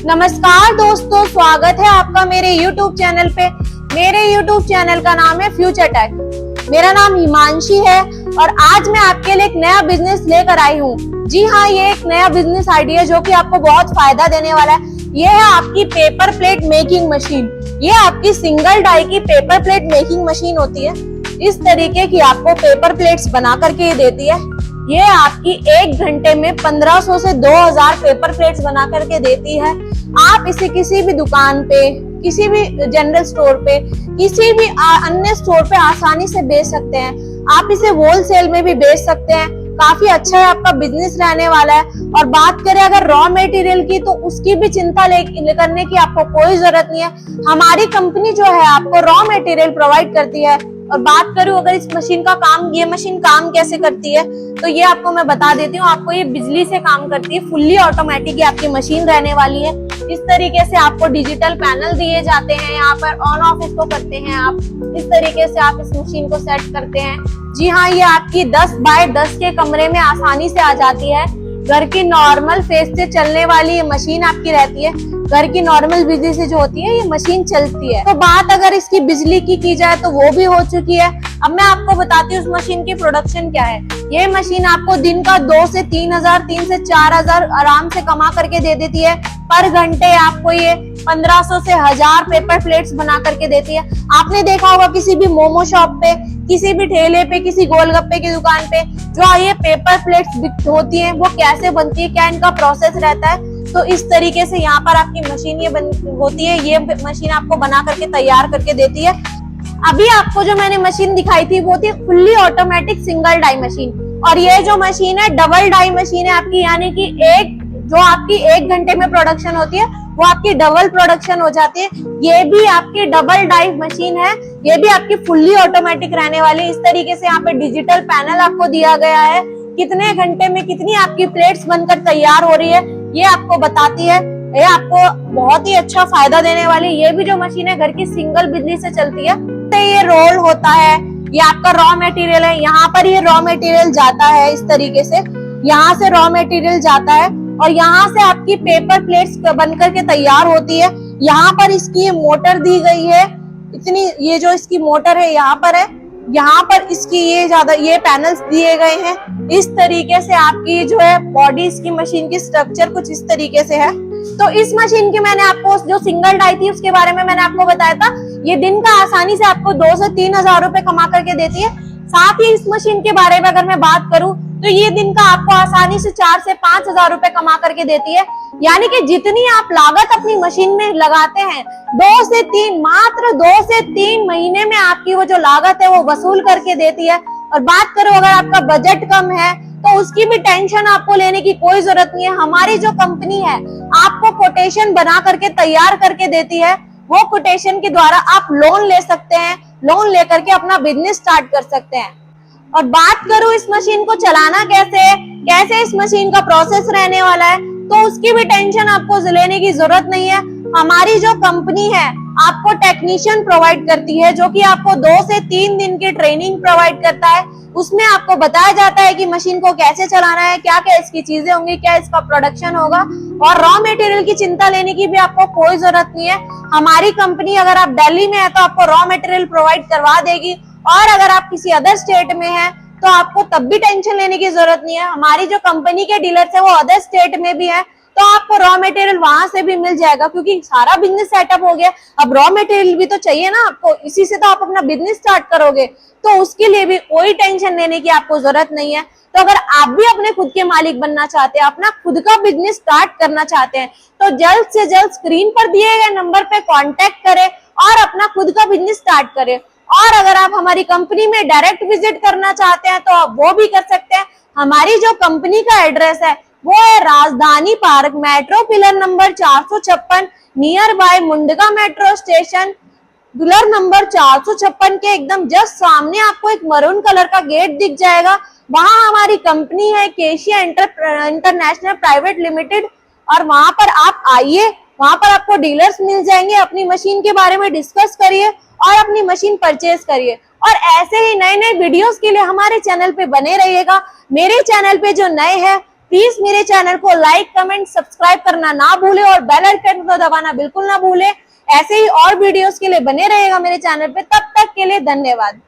नमस्कार दोस्तों, स्वागत है आपका मेरे YouTube चैनल पे। मेरे YouTube चैनल का नाम है फ्यूचर टेक। मेरा नाम हिमांशी है और आज मैं आपके लिए एक नया बिजनेस लेकर आई हूँ। जी हाँ, ये एक नया बिजनेस आइडिया जो कि आपको बहुत फायदा देने वाला है। ये है आपकी पेपर प्लेट मेकिंग मशीन। ये आपकी सिंगल डाई की पेपर प्लेट मेकिंग मशीन होती है। इस तरीके की आपको पेपर प्लेट्स बना करके ये देती है। ये आपकी 1 घंटे में 1500 से 2000 पेपर प्लेट्स बना करके देती है। आप इसे किसी भी दुकान पे, किसी भी जनरल स्टोर पे, किसी भी अन्य स्टोर पे आसानी से बेच सकते हैं। आप इसे होलसेल में भी बेच सकते हैं। काफी अच्छा है, आपका बिजनेस रहने वाला है। और बात करें अगर रॉ मटेरियल की, तो उसकी भी चिंता करने की आपको कोई जरूरत नहीं है। हमारी कंपनी जो है आपको रॉ मटेरियल प्रोवाइड करती है। और बात करूं अगर इस मशीन का काम, ये मशीन काम कैसे करती है, तो ये आपको मैं बता देती हूँ। आपको ये बिजली से काम करती है, फुल्ली ऑटोमेटिक आपकी मशीन रहने वाली है। इस तरीके से आपको डिजिटल पैनल दिए जाते हैं, यहाँ पर ऑन ऑफ इसको करते हैं आप। इस तरीके से आप इस मशीन को सेट करते हैं। जी हाँ, ये आपकी 10 बाय 10 के कमरे में आसानी से आ जाती है। घर की नॉर्मल फेस से चलने वाली ये मशीन आपकी रहती है। घर की नॉर्मल बिजली से जो होती है ये मशीन चलती है। तो बात अगर इसकी बिजली की जाए तो वो भी हो चुकी है। अब मैं आपको बताती हूँ उस मशीन की प्रोडक्शन क्या है। ये मशीन आपको दिन का 2 से 3000, 3 से 4000 आराम से कमा करके दे देती है। पर घंटे आपको ये 1500 से 1000 पेपर प्लेट्स बना करके देती है। आपने देखा होगा किसी भी मोमो शॉप पे, किसी भी ठेले पे, किसी गोलगप्पे की दुकान पे जो ये पेपर प्लेट्स होती हैं वो कैसे बनती है, क्या इनका प्रोसेस रहता है। तो इस तरीके से यहाँ पर आपकी मशीन ये होती है। ये मशीन आपको बना करके तैयार करके देती है। अभी आपको जो मैंने मशीन दिखाई थी वो थी fully automatic single die machine. और ये जो मशीन है डबल डाई मशीन है आपकी, यानी कि जो आपकी 1 घंटे में प्रोडक्शन होती है वो आपकी डबल प्रोडक्शन हो जाती है। ये भी आपकी डबल डाई मशीन है। ये भी आपकी फुल्ली ऑटोमेटिक रहने वाली। इस तरीके से यहाँ पे डिजिटल पैनल आपको दिया गया है। कितने घंटे में कितनी आपकी प्लेट्स बनकर तैयार हो रही है ये आपको बताती है। ये आपको बहुत ही अच्छा फायदा देने वाली। ये भी जो मशीन है घर की सिंगल बिजली से चलती है। तो ये रोल होता है, ये आपका रॉ मटेरियल है। यहाँ पर ये रॉ मटेरियल जाता है इस तरीके से, यहाँ से रॉ मटेरियल जाता है और यहाँ से आपकी पेपर प्लेट्स बनकर के तैयार होती है। यहाँ पर इसकी मोटर दी गई है इतनी, ये जो इसकी मोटर है यहाँ पर है। यहाँ पर इसकी ये पैनल्स दिए गए हैं। इस तरीके से आपकी जो है बॉडी, इसकी मशीन की स्ट्रक्चर कुछ इस तरीके से है। तो इस मशीन की मैंने आपको जो सिंगल डाई थी उसके बारे में मैंने आपको बताया था। ये दिन का आसानी से आपको 2 से 3000 रुपए कमा करके देती है। साथ ही इस मशीन के बारे में अगर मैं बात करूं तो ये दिन का आपको आसानी से 4 से 5000 रुपए कमा करके देती है। यानी कि जितनी आप लागत अपनी मशीन में लगाते हैं, 2 से 3, मात्र 2 से 3 महीने में आपकी वो जो लागत है वो वसूल करके देती है। और बात करो अगर आपका बजट कम है तो उसकी भी टेंशन आपको लेने की कोई जरूरत नहीं है। हमारी जो कंपनी है आपको कोटेशन बना करके तैयार करके देती है। वो कोटेशन के द्वारा आप लोन ले सकते हैं। लोन लेकर के अपना बिजनेस स्टार्ट कर सकते हैं। और बात करूं इस मशीन को चलाना कैसे इस मशीन का प्रोसेस रहने वाला है, तो उसकी भी टेंशन आपको लेने की जरूरत नहीं है। हमारी जो कंपनी है आपको टेक्नीशियन प्रोवाइड करती है, जो कि आपको 2 से 3 दिन की ट्रेनिंग प्रोवाइड करता है। उसमें आपको बताया जाता है कि मशीन को कैसे चलाना है, क्या क्या इसकी चीजें होंगी, क्या इसका प्रोडक्शन होगा। और रॉ मटेरियल की चिंता लेने की भी आपको कोई जरूरत नहीं है। हमारी कंपनी अगर आप दिल्ली में है तो आपको रॉ मटेरियल प्रोवाइड करवा देगी। और अगर आप किसी अदर स्टेट में हैं तो आपको तब भी टेंशन लेने की जरूरत नहीं है। हमारी जो कंपनी के डीलर्स है वो अदर स्टेट में भी है, तो आपको रॉ मटेरियल वहां से भी मिल जाएगा, क्योंकि सारा बिजनेस सेटअप हो गया। अब रॉ मटेरियल भी तो चाहिए ना आपको, इसी से तो आप अपना बिजनेस स्टार्ट करोगे। तो उसके लिए भी कोई टेंशन लेने की आपको जरूरत नहीं है। तो अगर आप भी अपने खुद के मालिक बनना चाहते हैं, अपना खुद का बिजनेस स्टार्ट करना चाहते हैं, तो जल्द से जल्द स्क्रीन पर दिए गए नंबर पे कांटेक्ट करें और अपना खुद का बिजनेस स्टार्ट करें। और अगर आप हमारी कंपनी में डायरेक्ट विजिट करना चाहते हैं तो आप वो भी कर सकते हैं। हमारी जो कंपनी का एड्रेस है वो है राजधानी park, metro pillar number 456, near by Mundka metro station. Pillar number 456 के एकदम जस्ट सामने आपको एक मरून कलर का गेट दिख जाएगा। वहां हमारी कंपनी है केशिया इंटरनेशनल प्राइवेट लिमिटेड। और वहां पर आप आइए, वहां पर आपको डीलर्स मिल जाएंगे। अपनी मशीन के बारे में डिस्कस करिए और अपनी मशीन परचेज करिए। और ऐसे ही नए नए वीडियोस के लिए हमारे चैनल पे बने रहिएगा। मेरे चैनल पे जो नए हैं प्लीज मेरे चैनल को लाइक, कमेंट, सब्सक्राइब करना ना भूले और बेल आइकन को दबाना बिल्कुल ना भूले। ऐसे ही और वीडियोस के लिए बने रहेगा मेरे चैनल पे। तब तक के लिए धन्यवाद।